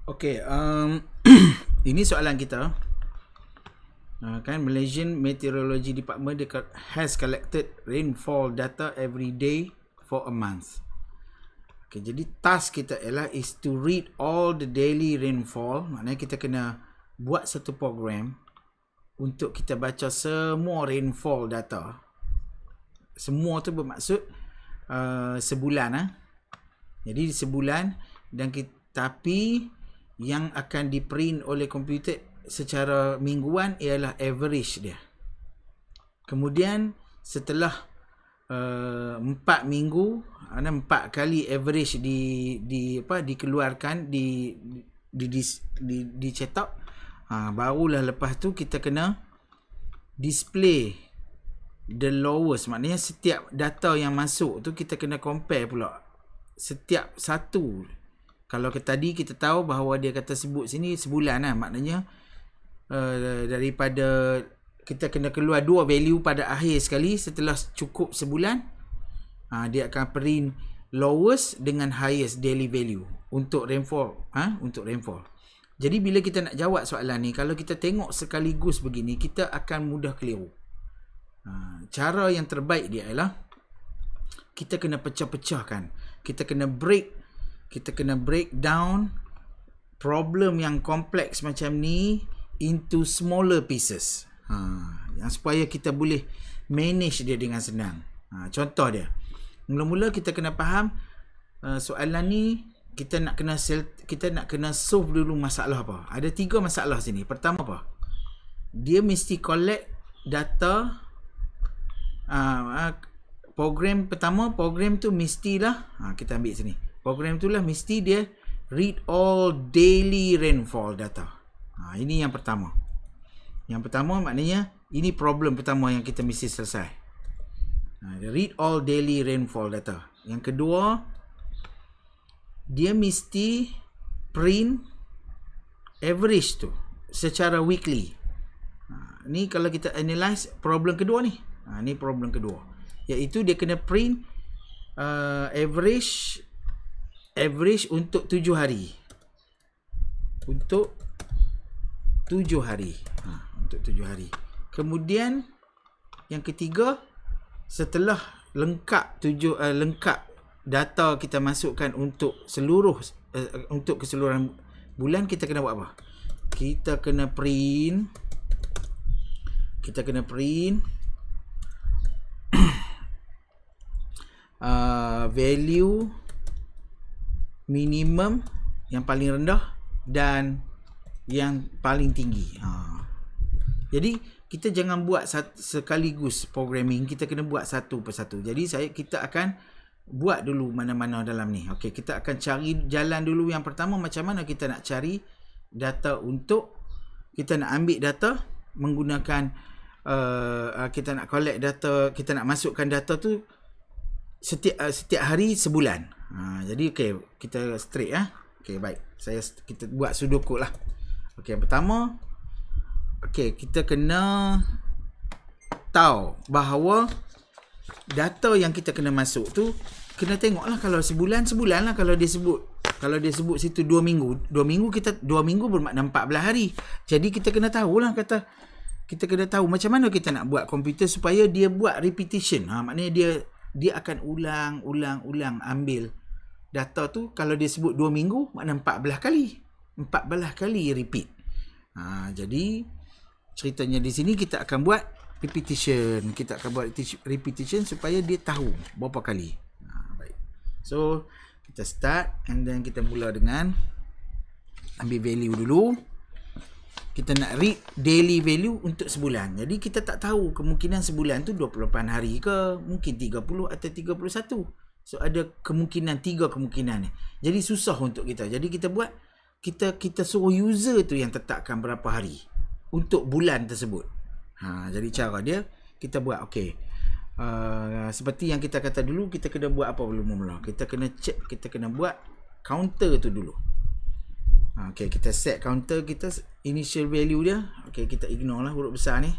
Okay, ini soalan kita. Kan Malaysian Meteorology Department has collected rainfall data every day for a month. Okay, jadi task kita ialah is to read all the daily rainfall. Maknanya kita kena buat satu program untuk kita baca semua rainfall data. Semua tu bermaksud sebulan. Jadi sebulan dan tapi yang akan diprint oleh komputer secara mingguan ialah average dia. Kemudian setelah 4 minggu, 4 kali average dikeluarkan, dicetak, barulah lepas tu kita kena display the lowest. Maknanya setiap data yang masuk tu kita kena compare pula setiap satu. Kalau tadi kita tahu bahawa dia kata sebut sini sebulan lah. Maknanya daripada kita kena keluar dua value pada akhir sekali. Setelah cukup sebulan, dia akan print lowest dengan highest daily value untuk rainfall. Untuk rainfall. Jadi bila kita nak jawab soalan ni, kalau kita tengok sekaligus begini, kita akan mudah keliru. Cara yang terbaik dia ialah kita kena pecah-pecahkan. Kita kena break down problem yang kompleks macam ni into smaller pieces. Yang supaya kita boleh manage dia dengan senang. Contoh dia. Mula-mula kita kena faham soalan ni kita nak kena solve dulu masalah apa. Ada 3 masalah sini. Pertama apa? Dia mesti collect data. Program pertama, program tu mestilah kita ambil sini. Program tu lah mesti dia read all daily rainfall data. Ini yang pertama. Yang pertama maknanya ini problem pertama yang kita mesti selesai. Read all daily rainfall data. Yang kedua, dia mesti print average tu secara weekly. Ni kalau kita analyze problem kedua ni. Ni problem kedua. Iaitu dia kena print average untuk 7 hari. Untuk 7 hari. Untuk 7 hari. Kemudian yang ketiga, setelah lengkap data kita masukkan untuk untuk keseluruhan bulan, kita kena buat apa? Kita kena print value minimum yang paling rendah dan yang paling tinggi. Jadi kita jangan buat sekaligus programming, kita kena buat satu persatu. Jadi kita akan buat dulu mana-mana dalam ni. Okey, kita akan cari jalan dulu. Yang pertama, macam mana kita nak cari data untuk kita nak ambil data menggunakan kita nak collect data, kita nak masukkan data tu setiap hari sebulan. Jadi okey, kita straight Okey, baik. Kita buat sudoku lah. Okey, yang pertama, okey, kita kena tahu bahawa data yang kita kena masuk tu kena tengoklah. Kalau sebulan lah. Kalau dia sebut situ 2 minggu, 2 minggu bermakna 14 hari. Jadi kita kena tahulah kita kena tahu macam mana kita nak buat komputer supaya dia buat repetition. Maknanya dia akan ulang ambil data tu. Kalau dia sebut 2 minggu, makna 14 kali repeat. Jadi ceritanya di sini kita akan buat repetition. Kita akan buat repetition supaya dia tahu berapa kali. Baik. So kita start and then kita mula dengan ambil value dulu. Kita nak read daily value untuk sebulan. Jadi kita tak tahu kemungkinan sebulan tu 28 hari ke, mungkin 30 atau 31. So ada kemungkinan, 3 kemungkinan ni. Jadi susah untuk kita. Jadi kita buat, kita suruh user tu yang tetapkan berapa hari untuk bulan tersebut. Jadi cara dia kita buat okey. Seperti yang kita kata dulu, kita kena buat apa mula-mula? Kita kena check, kita kena buat counter tu dulu. Okey, kita set counter kita, initial value dia. Okey, kita ignore lah huruf besar ni.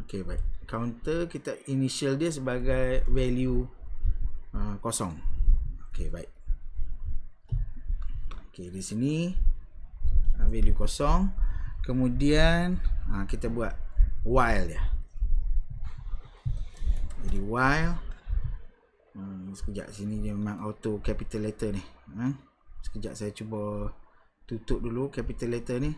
Okey, baik. Counter kita initial dia sebagai value kosong. Okey, baik. Okey, di sini value kosong. Kemudian kita buat while ya. Jadi while sekejap, sini dia memang auto capital letter ni. Sekejap saya cuba tutup dulu capital letter ni.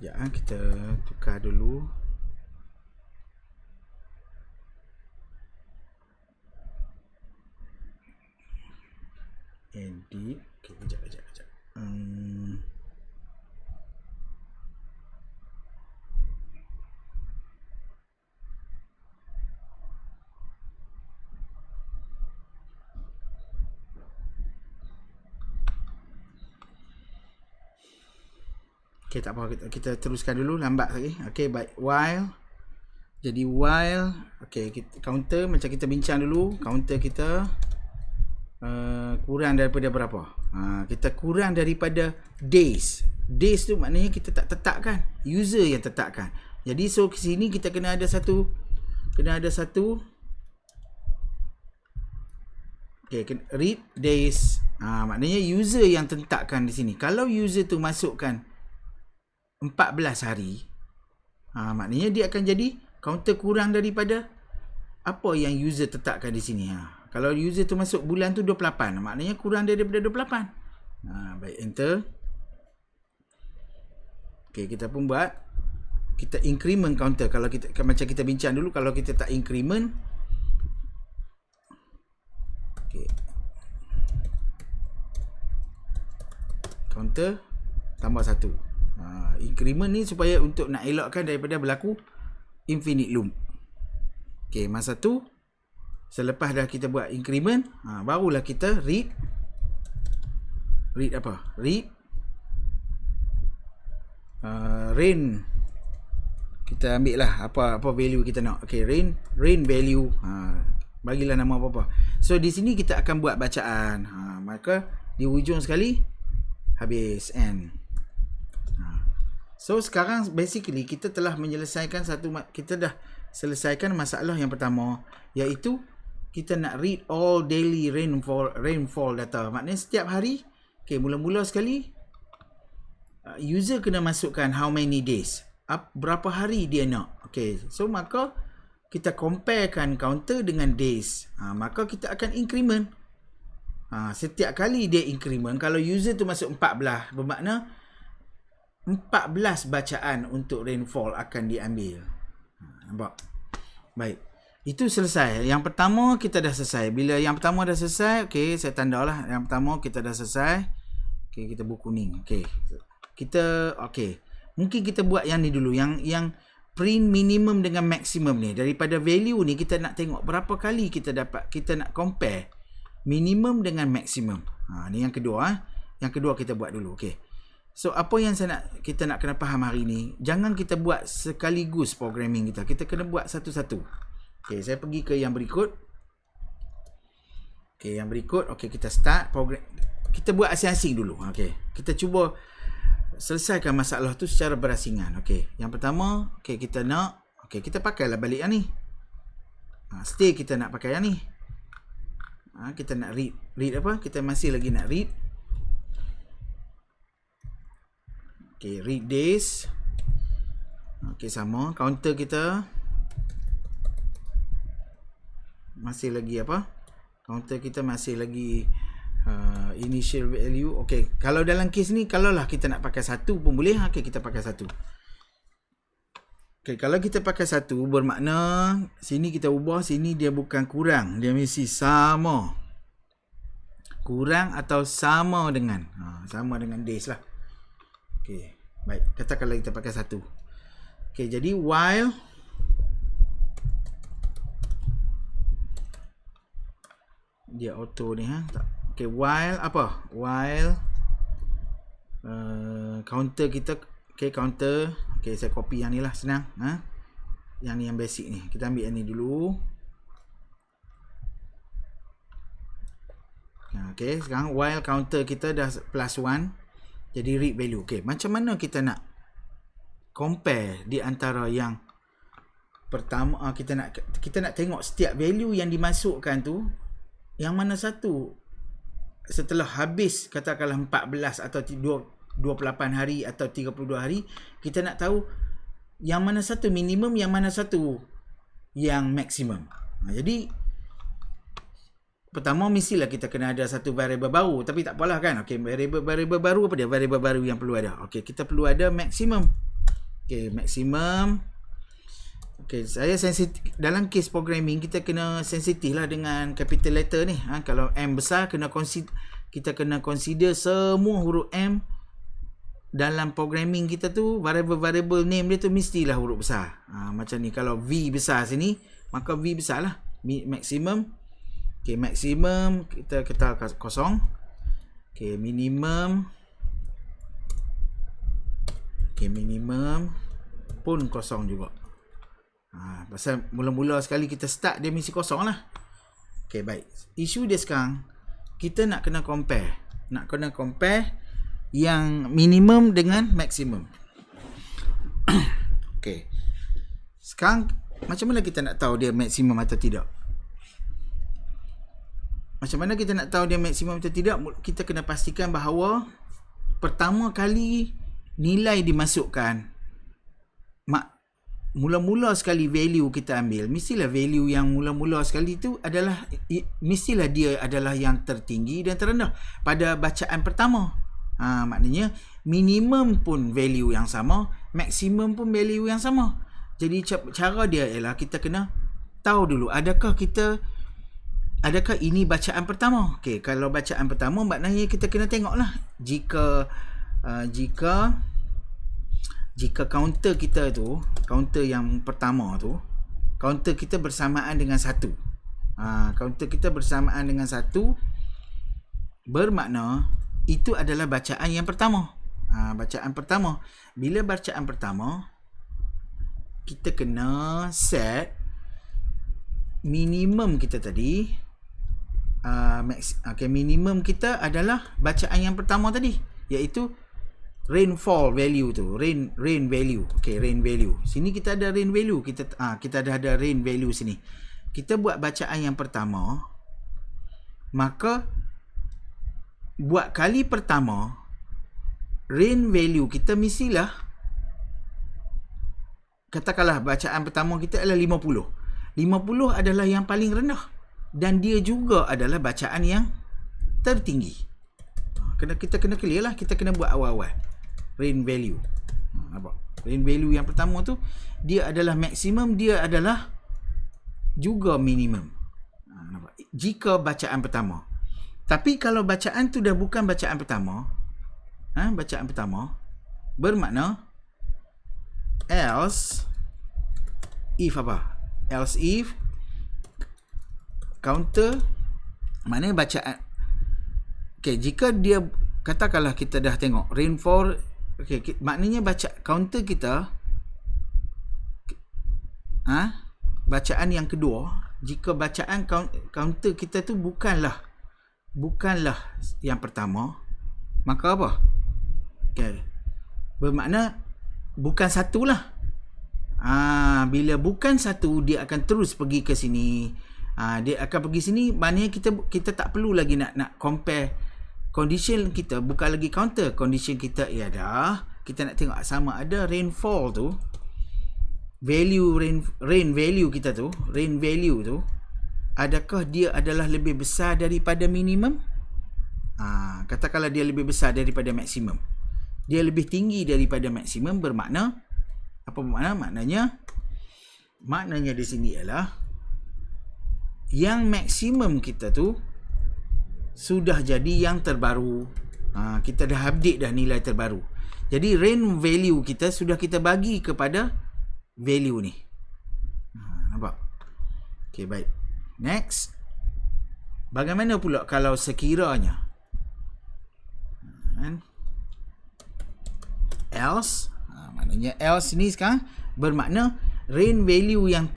Ya, kita tukar dulu. Edit. Okey, kejap. Okey, tak apa, kita teruskan dulu, lambat lagi. Okey, baik. While. Jadi while, okey, counter macam kita bincang dulu, counter kita kurang daripada berapa? Kita kurang daripada days. Days tu maknanya kita tak tetapkan, user yang tetapkan. Jadi so ke sini kita kena ada satu okey, read days. Maknanya user yang tetapkan di sini. Kalau user tu masukkan 14 hari, maknanya dia akan jadi counter kurang daripada apa yang user tetapkan di sini. Kalau user tu masuk bulan tu 28, maknanya kurang daripada 28. Baik, enter. Okey, kita pun buat, kita increment counter. Kalau kita macam kita bincang dulu, kalau kita tak increment, okey, counter tambah 1. Increment ni supaya untuk nak elakkan daripada berlaku infinite loop. Okey, masa tu selepas dah kita buat increment, barulah kita read apa? Read rain. Kita ambil lah apa value kita nak. Okey, rain value. Bagilah nama apa-apa. So di sini kita akan buat bacaan. Maka di hujung sekali habis end. So sekarang basically kita telah menyelesaikan kita dah selesaikan masalah yang pertama, iaitu kita nak read all daily rainfall data. Maknanya setiap hari, okey, mula-mula sekali user kena masukkan how many days, berapa hari dia nak. Okey, so maka kita comparekan counter dengan days. Maka kita akan increment. Setiap kali dia increment, kalau user tu masuk 14, bermakna 14 bacaan untuk rainfall akan diambil. Nampak? Baik. Itu selesai. Yang pertama kita dah selesai. Bila yang pertama dah selesai, okey, saya tandalah yang pertama kita dah selesai. Okey, kita buat kuning. Okey. Okey. Mungkin kita buat yang ni dulu, yang print minimum dengan maximum ni. Daripada value ni kita nak tengok berapa kali kita nak compare minimum dengan maximum. Ni yang kedua. Yang kedua kita buat dulu. Okey. So apa yang kita nak kena faham hari ni, jangan kita buat sekaligus programming kita. Kita kena buat satu-satu. Okey, saya pergi ke yang berikut. Okey, yang berikut. Okey, kita start program. Kita buat asing-asing dulu. Okey, kita cuba selesaikan masalah tu secara berasingan. Okey, yang pertama, okey, kita pakailah balik yang ni. Stay kita nak pakai yang ni. Kita nak read apa? Kita masih lagi nak read. Okay, read days. Okay, sama. Counter kita masih lagi apa? Counter kita masih lagi initial value. Okay, kalau dalam case ni, kalau lah kita nak pakai satu pun boleh. Okay, kita pakai satu. Okay, kalau kita pakai satu, bermakna sini kita ubah, sini dia bukan kurang. Dia mesti sama. Kurang atau sama dengan. Sama dengan days lah. Okey, baik. Katakanlah kita pakai satu. Okey, jadi Dia auto ni okey, while apa? While counter kita, okey, counter. Okey, saya copy yang ni lah, senang. Yang ni yang basic ni. Kita ambil yang ni dulu. Okey, sekarang while counter kita dah +1, jadi read value. Okey, macam mana kita nak compare di antara yang pertama? Kita nak tengok setiap value yang dimasukkan tu, yang mana satu setelah habis katakanlah 14 atau 28 hari atau 32 hari, kita nak tahu yang mana satu minimum, yang mana satu yang maksimum. Jadi pertama mestilah kita kena ada satu variable baru, tapi tak apalah kan. Okey, variable baru apa dia? Variable baru yang perlu ada. Okey, kita perlu ada maksimum. Okey, maksimum. Okey, saya sensitif dalam case programming, kita kena sensitif lah dengan capital letter ni. Kalau M besar, kita kena consider semua huruf M dalam programming kita tu. Variable name dia tu mestilah huruf besar. Macam ni, kalau V besar sini, maka V besar lah. Maksimum. Okey, maksimum kita kosong. Okey, minimum. Okey, minimum pun kosong juga. Pasal mula-mula sekali kita start, dia mesti kosong lah. Okey, baik. Isu dia sekarang, kita nak kena compare. Nak kena compare yang minimum dengan maksimum. Okey. Sekarang, macam mana kita nak tahu dia maksimum atau tidak? Macam mana kita nak tahu dia maksimum atau tidak? Kita kena pastikan bahawa pertama kali nilai dimasukkan, mula-mula sekali value kita ambil, mestilah value yang mula-mula sekali tu adalah, mestilah dia adalah yang tertinggi dan terendah pada bacaan pertama. Maknanya minimum pun value yang sama, maksimum pun value yang sama. Jadi cara dia ialah kita kena tahu dulu, adakah ini bacaan pertama. Okey, kalau bacaan pertama, maknanya kita kena tengoklah jika counter kita tu, counter yang pertama tu, counter kita bersamaan dengan 1. Counter kita bersamaan dengan 1, bermakna itu adalah bacaan yang pertama. Bacaan pertama. Bila bacaan pertama, kita kena set minimum kita tadi. Minimum kita adalah bacaan yang pertama tadi, iaitu rainfall value tu, rain value. Okey, rain value. Sini kita ada rain value. Kita dah ada rain value sini. Kita buat bacaan yang pertama, maka buat kali pertama, rain value kita mestilah, katakanlah bacaan pertama kita adalah 50. 50 adalah yang paling rendah dan dia juga adalah bacaan yang tertinggi. Kita kena clear lah, kita kena buat awal-awal. Rain value. Nampak? Rain value yang pertama tu, dia adalah maksimum, dia adalah juga minimum. Nampak? Jika bacaan pertama. Tapi kalau bacaan tu dah bukan bacaan pertama, bacaan pertama, bermakna else if apa? Else if counter, maknanya bacaan. Okey, jika dia, katakanlah kita dah tengok rainfall, okey, maknanya baca counter kita, bacaan yang kedua, jika bacaan counter kita tu bukanlah yang pertama, maka apa? Okey, bermakna bukan satu lah. Bila bukan satu, dia akan terus pergi ke sini. Dia akan pergi sini, maknanya kita tak perlu lagi nak compare. Condition kita bukan lagi counter. Condition kita ialah kita nak tengok sama ada rainfall tu, value rain value kita tu, rain value tu, adakah dia adalah lebih besar daripada minimum? Katakanlah dia lebih besar daripada maksimum. Dia lebih tinggi daripada maksimum, bermakna apa bermakna? Maknanya di sini ialah yang maksimum kita tu sudah jadi yang terbaru. Kita dah update dah nilai terbaru. Jadi rain value kita sudah kita bagi kepada value ni. Nampak? Okey, baik. Next. Bagaimana pula kalau sekiranya else, maknanya else ni sekarang bermakna rain value yang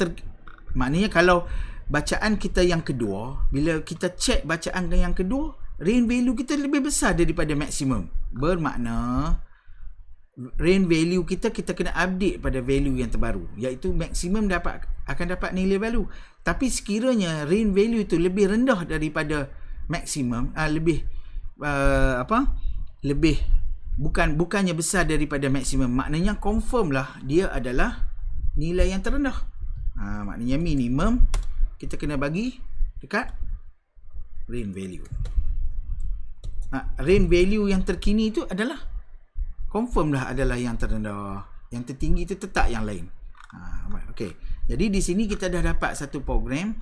maknanya kalau bacaan kita yang kedua, bila kita check bacaan yang kedua, rain value kita lebih besar daripada maksimum. Bermakna rain value kita kena update pada value yang terbaru, iaitu maksimum akan dapat nilai value. Tapi sekiranya rain value itu lebih rendah daripada maksimum, lebih bukannya besar daripada maksimum, maknanya confirm lah dia adalah nilai yang terendah. Maknanya minimum kita kena bagi dekat rain value. Rain value yang terkini itu adalah confirm lah adalah yang terendah. Yang tertinggi itu tetap yang lain. Okey. Jadi di sini kita dah dapat satu program.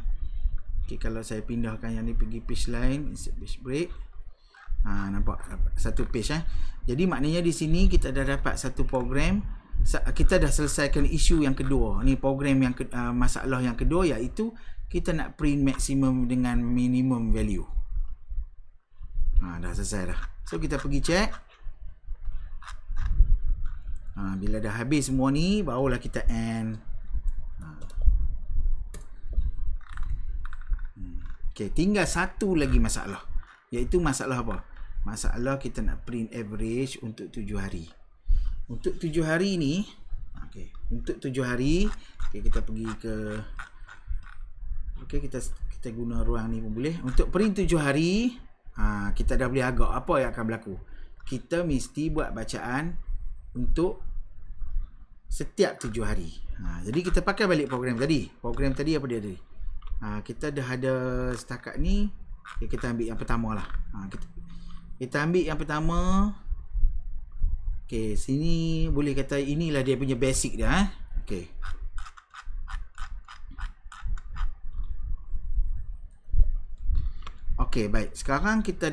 Okey, kalau saya pindahkan yang ni pergi page lain, insert page break. Nampak satu page Jadi maknanya di sini kita dah dapat satu program. Kita dah selesaikan isu yang kedua. Ni program yang masalah yang kedua, iaitu kita nak print maksimum dengan minimum value. Dah selesai dah. So kita pergi check. Bila dah habis semua ni, barulah kita end. Okay, tinggal satu lagi masalah, iaitu masalah apa? Masalah kita nak print average untuk 7 hari. Untuk 7 hari ni, untuk 7 hari, kita pergi ke, kita guna ruang ni pun boleh. Untuk print 7 hari, kita dah boleh agak apa yang akan berlaku. Kita mesti buat bacaan untuk setiap 7 hari. Jadi kita pakai balik program tadi. Program tadi apa dia tadi? Kita dah ada setakat ni. Kita ambil yang pertama lah. Kita ambil yang pertama. Okay, sini boleh kata inilah dia punya basic dia. Okay. Okay, baik. Sekarang kita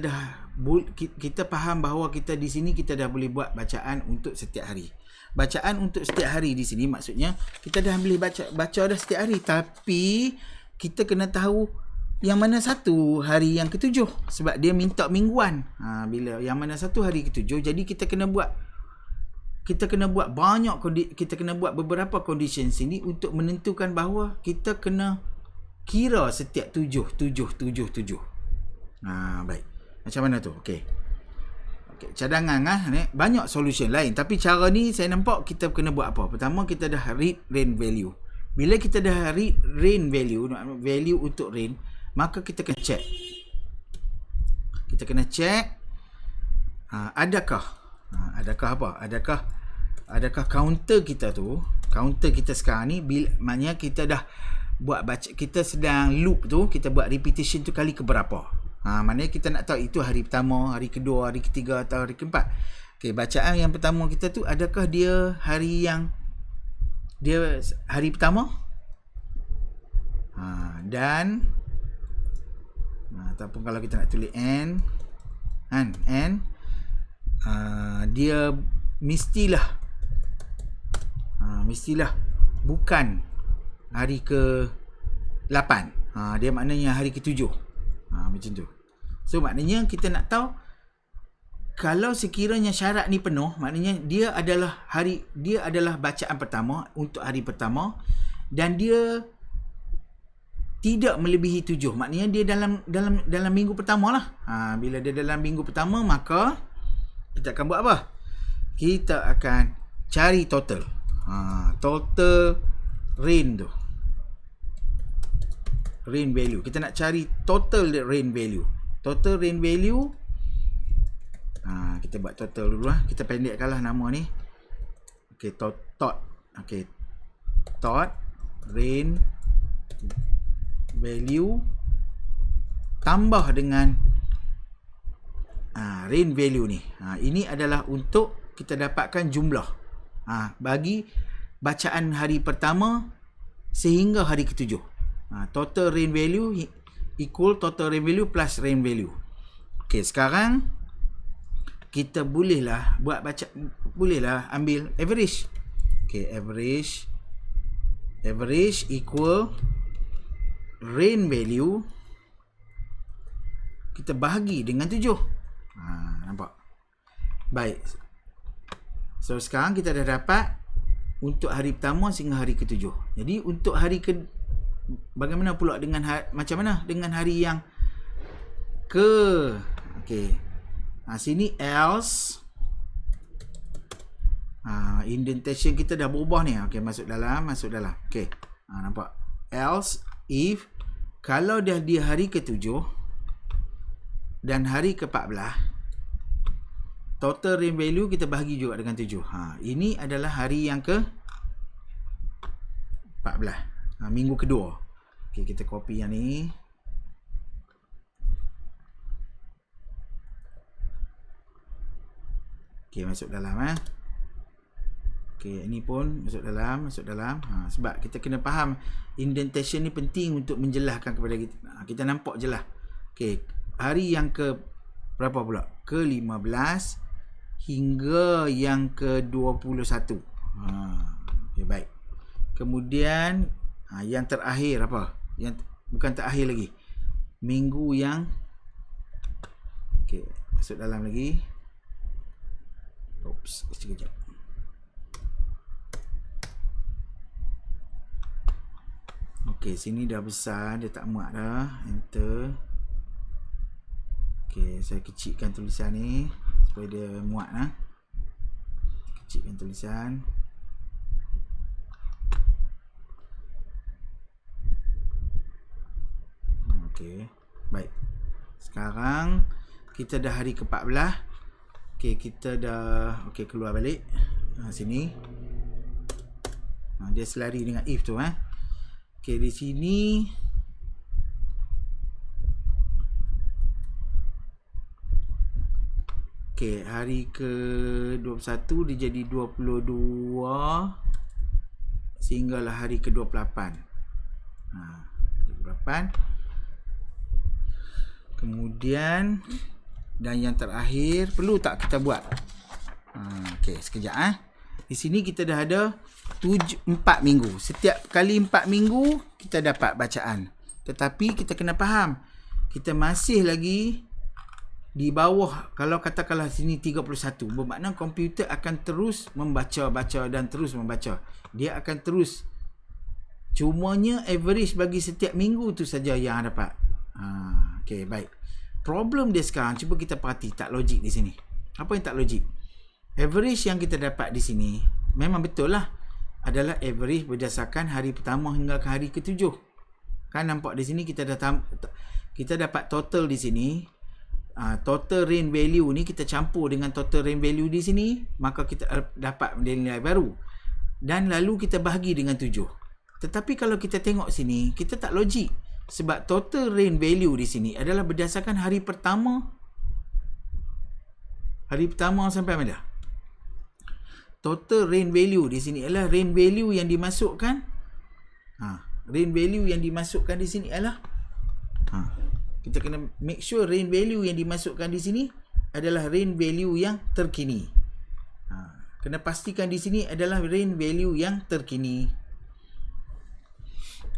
faham bahawa kita di sini kita dah boleh buat bacaan untuk setiap hari. Bacaan untuk setiap hari di sini maksudnya kita dah boleh baca dah setiap hari, tapi kita kena tahu yang mana satu hari yang ketujuh, sebab dia minta mingguan. Bila yang mana satu hari ketujuh, jadi kita kena buat kita kena buat beberapa condition sini untuk menentukan bahawa kita kena kira setiap 7. Baik. Macam mana tu? Okey, cadangan banyak solution lain, tapi cara ni saya nampak kita kena buat apa? Pertama, kita dah read rain value. Bila kita dah read rain value untuk rain, maka kita kena check. Kita kena check adakah apa? Adakah counter kita sekarang ni, maknanya kita dah buat kita sedang loop tu, kita buat repetition tu kali ke berapa? Maknanya kita nak tahu itu hari pertama, hari kedua, hari ketiga atau hari keempat. Okey, bacaan yang pertama kita tu, adakah dia hari pertama? Dan ataupun kalau kita nak tulis n, dia mestilah bukan hari ke-8. Dia maknanya hari ke-7. Macam tu. So maknanya kita nak tahu, kalau sekiranya syarat ni penuh, maknanya dia adalah bacaan pertama untuk hari pertama, dan dia tidak melebihi 7. Maknanya dia dalam minggu pertama lah. Bila dia dalam minggu pertama, maka kita akan buat apa? Kita akan cari total. Total rain tu. Rain value. Kita nak cari total rain value. Total rain value. Kita buat total dulu lah. Kita pendekkanlah nama ni. Okey, tot. Okey. Tot rain value tambah dengan rain value ni. Ini adalah untuk kita dapatkan jumlah bagi bacaan hari pertama sehingga hari ke-7. Total rain value equal total rain value plus rain value. Okey, sekarang kita bolehlah ambil average. Okey, average equal rain value kita bahagi dengan 7. Nampak? Baik. So sekarang kita dah dapat untuk hari pertama sehingga hari ke-7. Jadi untuk hari bagaimana pula dengan macam mana dengan hari yang okey. Sini else. Indentation kita dah berubah ni. Okey, masuk dalam. Okey. Nampak? Else if kalau dah di hari ke-7 dan hari ke-14, total rain value kita bahagi juga dengan 7. Ini adalah hari yang ke-14. Minggu kedua. Okey, kita copy yang ni. Okey, masuk dalam Okey, ini pun masuk dalam. Sebab kita kena faham indentation ni penting untuk menjelaskan kepada kita. Kita nampak je lah. Okey, hari yang ke berapa pula? Ke-15 hingga yang ke-21. Okey, baik. Kemudian yang terakhir apa? Yang bukan terakhir lagi. Minggu yang okey, masuk dalam lagi. Oops, sekejap. Okey, sini dah besar, dia tak muat dah. Enter. Okey, saya kecilkan tulisan ni supaya dia muat Kecilkan tulisan. Okey, baik. Sekarang kita dah hari ke-14. Okey, kita dah keluar balik. Sini. Dia selari dengan if tu Okey, di sini okey, hari ke-21 dia jadi 22 sehinggalah hari ke-28. 28. Kemudian dan yang terakhir, perlu tak kita buat? Okey, sekejap Di sini kita dah ada 4 minggu. Setiap kali 4 minggu kita dapat bacaan. Tetapi kita kena faham, kita masih lagi di bawah. Kalau katakanlah sini 31, bermakna komputer akan terus membaca dan terus membaca. Dia akan terus. Cumanya average bagi setiap minggu tu saja yang dapat. Okey, baik. Problem dia sekarang, cuba kita perhati tak logik di sini. Apa yang tak logik? Average yang kita dapat di sini memang betul lah, adalah average berdasarkan hari pertama hingga ke hari ke-7. Kan nampak di sini kita dapat total di sini. Total rain value ni kita campur dengan total rain value di sini, maka kita dapat nilai baru. Dan lalu kita bahagi dengan 7. Tetapi kalau kita tengok sini, kita tak logik. Sebab total rain value di sini adalah berdasarkan hari pertama. Hari pertama sampai mana? Total rain value di sini adalah rain value yang dimasukkan. Rain value yang dimasukkan di sini adalah kita kena make sure rain value yang dimasukkan di sini adalah rain value yang terkini. Kena pastikan di sini adalah rain value yang terkini.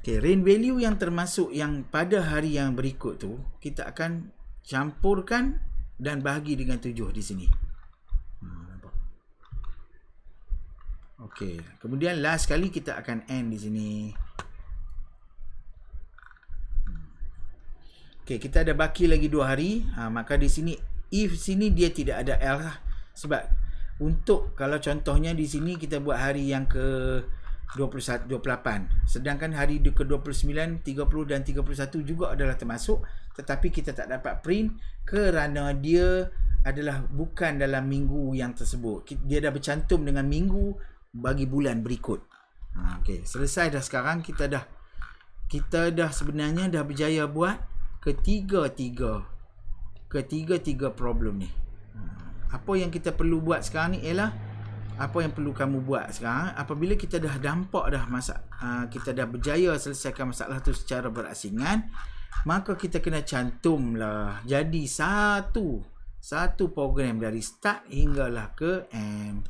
Okay, rain value yang termasuk yang pada hari yang berikut tu kita akan campurkan dan bahagi dengan 7 di sini. Okey, kemudian last kali kita akan end di sini. Okey, kita ada baki lagi 2 hari. Maka di sini if sini dia tidak ada else lah. Sebab untuk kalau contohnya di sini kita buat hari yang ke 28, sedangkan hari ke-29, 30 dan 31 juga adalah termasuk, tetapi kita tak dapat print kerana dia adalah bukan dalam minggu yang tersebut. Dia dah bercantum dengan minggu bagi bulan berikut. Okey, selesai dah sekarang. Kita dah sebenarnya dah berjaya buat ketiga-tiga problem ni. Apa yang kita perlu buat sekarang ni ialah apa yang perlu kamu buat sekarang apabila kita dah nampak dah kita dah berjaya selesaikan masalah tu secara berasingan, maka kita kena cantumlah jadi satu program dari start hinggalah ke end.